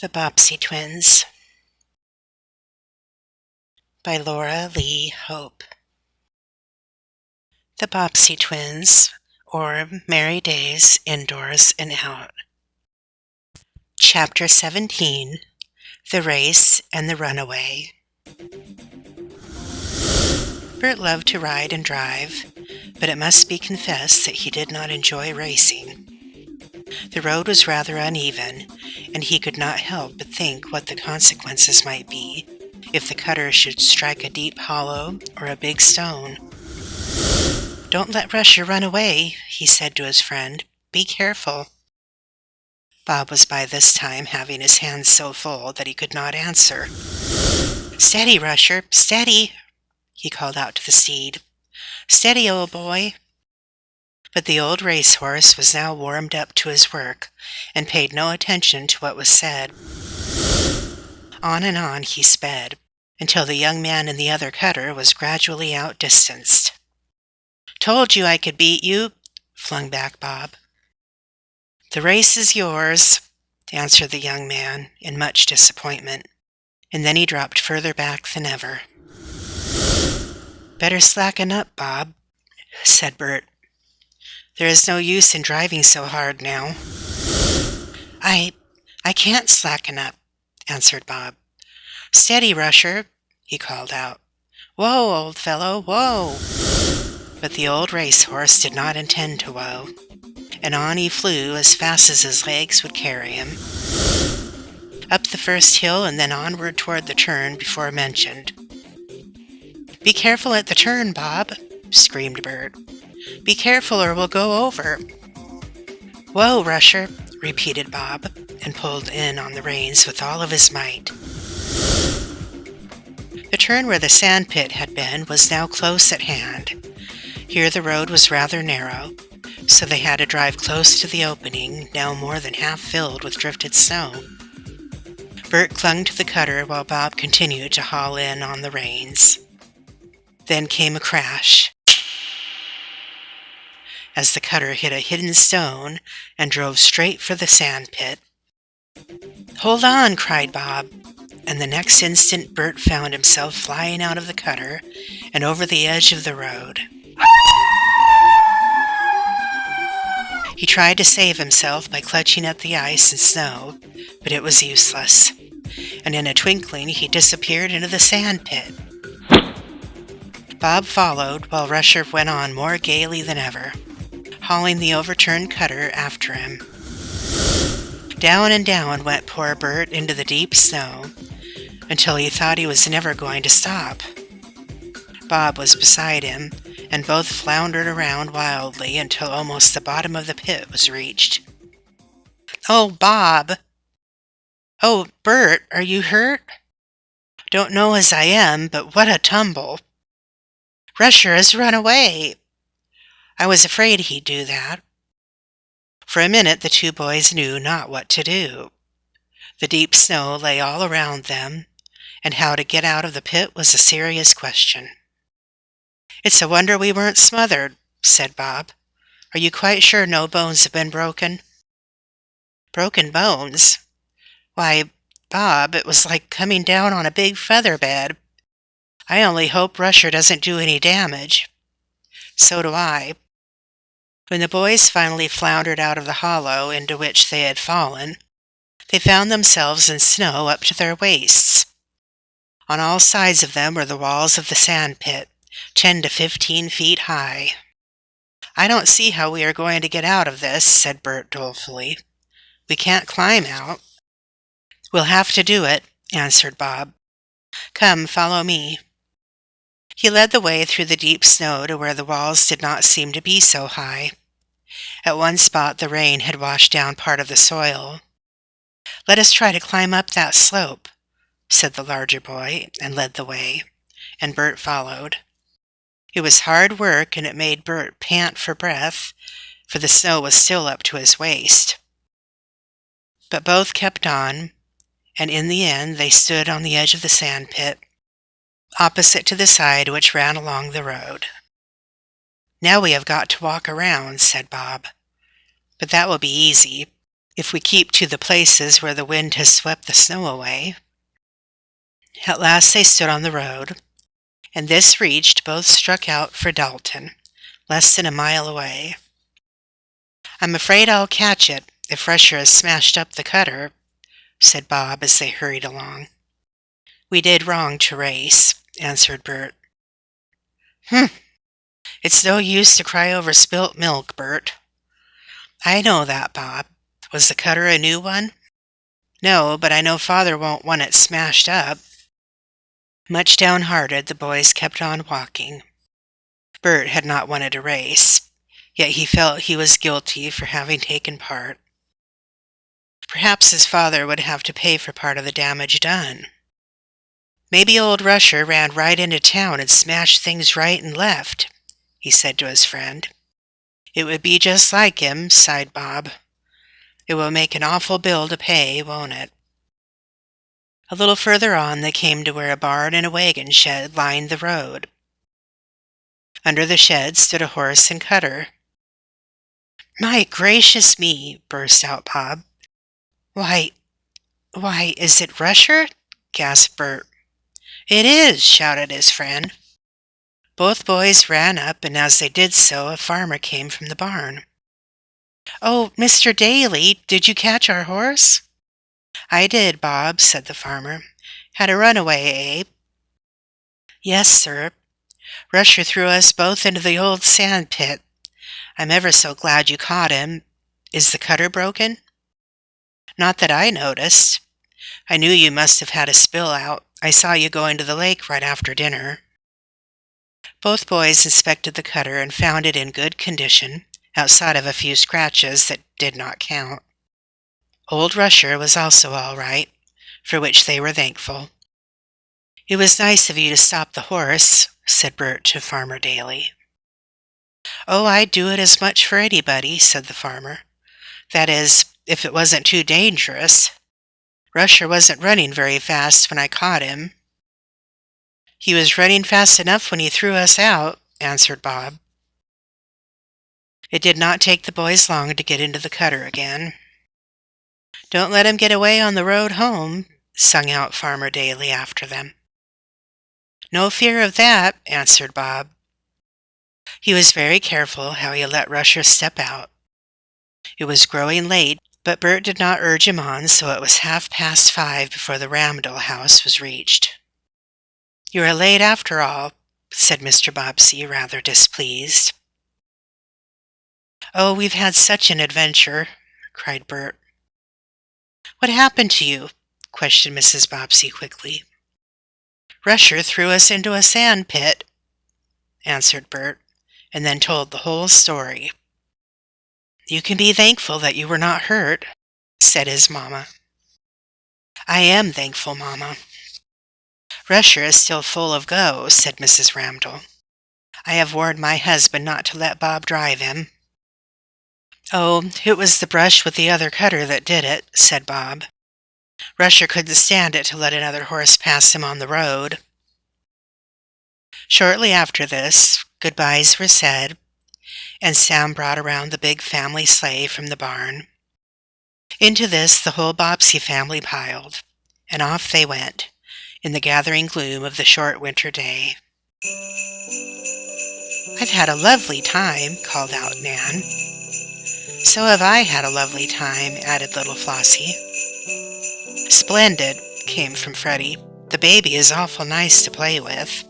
The Bobbsey Twins by Laura Lee Hope. The Bobbsey Twins, or Merry Days Indoors and Out. Chapter 17, The Race and the Runaway. Bert loved to ride and drive, but it must be confessed that he did not enjoy racing. The road was rather uneven, and he could not help but think what the consequences might be if the cutter should strike a deep hollow or a big stone. "Don't let Rusher run away," he said to his friend. "Be careful." Bob was by this time having his hands so full that he could not answer. "Steady, Rusher, steady," he called out to the steed. "Steady, old boy." But the old racehorse was now warmed up to his work, and paid no attention to what was said. On and on he sped, until the young man in the other cutter was gradually outdistanced. "Told you I could beat you," flung back Bob. "The race is yours," answered the young man, in much disappointment, and then he dropped further back than ever. "Better slacken up, Bob," said Bert. "There is no use in driving so hard now." I can't slacken up," answered Bob. "Steady, Rusher," he called out. "Whoa, old fellow, whoa!" But the old racehorse did not intend to whoa, and on he flew as fast as his legs would carry him. Up the first hill and then onward toward the turn before mentioned. "Be careful at the turn, Bob," screamed Bert. "Be careful or we'll go over." "Whoa, Rusher," repeated Bob, and pulled in on the reins with all of his might. The turn where the sand pit had been was now close at hand. Here the road was rather narrow, so they had to drive close to the opening, now more than half filled with drifted snow. Bert clung to the cutter while Bob continued to haul in on the reins. Then came a crash, as the cutter hit a hidden stone and drove straight for the sand pit. "Hold on!" cried Bob, and the next instant Bert found himself flying out of the cutter and over the edge of the road. He tried to save himself by clutching at the ice and snow, but it was useless, and in a twinkling he disappeared into the sand pit. Bob followed while Rusher went on more gaily than ever, hauling the overturned cutter after him. Down and down went poor Bert into the deep snow, until he thought he was never going to stop. Bob was beside him, and both floundered around wildly until almost the bottom of the pit was reached. "Oh, Bob!" "Oh, Bert, are you hurt?" "Don't know as I am, but what a tumble!" "Rusher has run away." "I was afraid he'd do that." For a minute the two boys knew not what to do. The deep snow lay all around them, and how to get out of the pit was a serious question. "It's a wonder we weren't smothered," said Bob. "Are you quite sure no bones have been broken?" "Broken bones? Why, Bob, it was like coming down on a big feather bed. I only hope Rusher doesn't do any damage." "So do I." When the boys finally floundered out of the hollow into which they had fallen, they found themselves in snow up to their waists. On all sides of them were the walls of the sand pit, 10 to 15 feet high. "I don't see how we are going to get out of this," said Bert dolefully. "We can't climb out." "We'll have to do it," answered Bob. "Come, follow me." He led the way through the deep snow to where the walls did not seem to be so high. At one spot the rain had washed down part of the soil. "Let us try to climb up that slope," said the larger boy, and led the way, and Bert followed. It was hard work, and it made Bert pant for breath, for the snow was still up to his waist. But both kept on, and in the end they stood on the edge of the sand pit, opposite to the side which ran along the road. "Now we have got to walk around," said Bob. "But that will be easy. if we keep to the places where the wind has swept the snow away." At last they stood on the road, and this reached, both struck out for Dalton, less than a mile away. "I'm afraid I'll catch it if Rusher has smashed up the cutter," said Bob as they hurried along. "We did wrong to race," answered Bert. It's no use to cry over spilt milk, Bert." "I know that, Bob. Was the cutter a new one?" "No, but I know Father won't want it smashed up." Much downhearted, the boys kept on walking. Bert had not wanted to race, yet he felt he was guilty for having taken part. Perhaps his father would have to pay for part of the damage done. "Maybe old Rusher ran right into town and smashed things right and left," he said to his friend. "It would be just like him," sighed Bob. "It will make an awful bill to pay, won't it?" A little further on they came to where a barn and a wagon shed lined the road. Under the shed stood a horse and cutter. "My gracious me!" burst out Bob. Why, is it Rusher?" gasped Bert. "It is!" shouted his friend. Both boys ran up, and as they did so, a farmer came from the barn. "Oh, Mr. Daly, did you catch our horse?" "I did, Bob," said the farmer. "Had a runaway, eh?" "Yes, sir. Rusher threw us both into the old sand pit. I'm ever so glad you caught him. Is the cutter broken?" "Not that I noticed. I knew you must have had a spill out. I saw you going to the lake right after dinner." Both boys inspected the cutter and found it in good condition, outside of a few scratches that did not count. Old Rusher was also all right, for which they were thankful. "It was nice of you to stop the horse," said Bert to Farmer Daly. "Oh, I'd do it as much for anybody," said the farmer. "That is, if it wasn't too dangerous. Rusher wasn't running very fast when I caught him." "He was running fast enough when he threw us out," answered Bob. It did not take the boys long to get into the cutter again. "Don't let him get away on the road home," sung out Farmer Daly after them. "No fear of that," answered Bob. He was very careful how he let Rusher step out. It was growing late, but Bert did not urge him on, so it was 5:30 before the Ramdell house was reached. "You are late after all," said Mr. Bobbsey, rather displeased. "Oh, we've had such an adventure," cried Bert. "What happened to you?" questioned Mrs. Bobbsey quickly. "Rusher threw us into a sand pit," answered Bert, and then told the whole story. "You can be thankful that you were not hurt," said his mamma. "I am thankful, Mamma." "Rusher is still full of go," said Mrs. Ramdell. "I have warned my husband not to let Bob drive him." "Oh, it was the brush with the other cutter that did it," said Bob. "Rusher couldn't stand it to let another horse pass him on the road." Shortly after this, goodbyes were said, and Sam brought around the big family sleigh from the barn. Into this the whole Bobbsey family piled, and off they went, in the gathering gloom of the short winter day. "I've had a lovely time," called out Nan. "So have I had a lovely time," added little Flossie. "Splendid," came from Freddie. "The baby is awful nice to play with."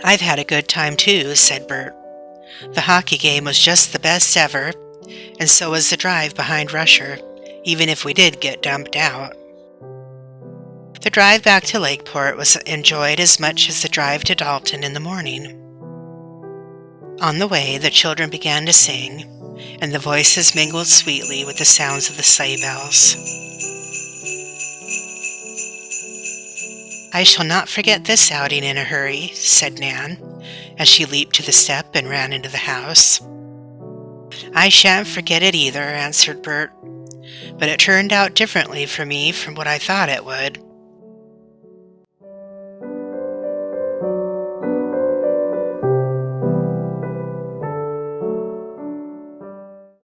"I've had a good time too," said Bert. "The hockey game was just the best ever, and so was the drive behind Rusher, even if we did get dumped out." The drive back to Lakeport was enjoyed as much as the drive to Dalton in the morning. On the way, the children began to sing, and the voices mingled sweetly with the sounds of the sleigh bells. "I shall not forget this outing in a hurry," said Nan, as she leaped to the step and ran into the house. "I shan't forget it either," answered Bert. "But it turned out differently for me from what I thought it would.